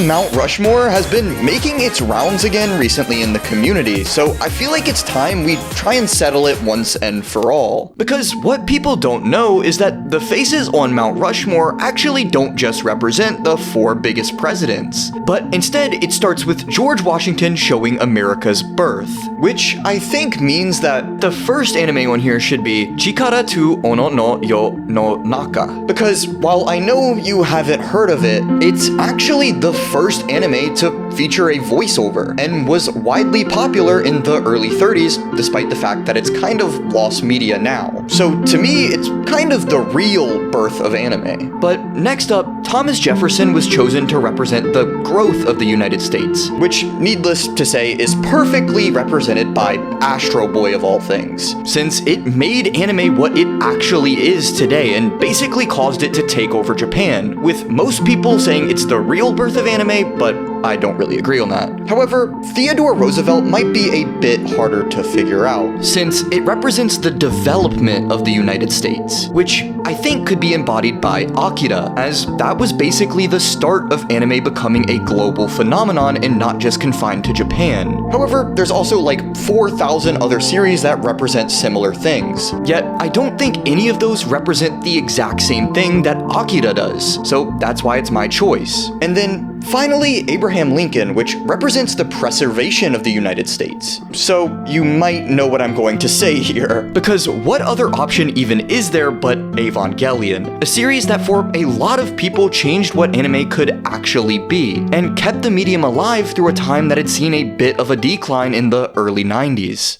Mount Rushmore has been making its rounds again recently in the community, so I feel like it's time we try and settle it once and for all. Because what people don't know is that the faces on Mount Rushmore actually don't just represent the 4 biggest presidents, but instead it starts with George Washington showing America's birth, which I think means that the first anime on here should be Chikara to Ono no Yo no Naka. Because while I know you haven't heard of it, it's actually the first anime to feature a voiceover, and was widely popular in the early 30s, despite the fact that it's kind of lost media now. So to me, it's kind of the real birth of anime. But next up, Thomas Jefferson was chosen to represent the growth of the United States, which, needless to say, is perfectly represented by Astro Boy of all things, since it made anime what it actually is today and basically caused it to take over Japan, with most people saying it's the real birth of anime, but I don't really agree on that. However, Theodore Roosevelt might be a bit harder to figure out, since it represents the development of the United States, which I think could be embodied by Akira, as that was basically the start of anime becoming a global phenomenon and not just confined to Japan. However, there's also like 4,000 other series that represent similar things. Yet, I don't think any of those represent the exact same thing that Akira does, so that's why it's my choice. And then finally, Abraham Lincoln, which represents the preservation of the United States. So you might know what I'm going to say here. Because what other option even is there but Evangelion? A series that for a lot of people changed what anime could actually be, and kept the medium alive through a time that had seen a bit of a decline in the early 90s.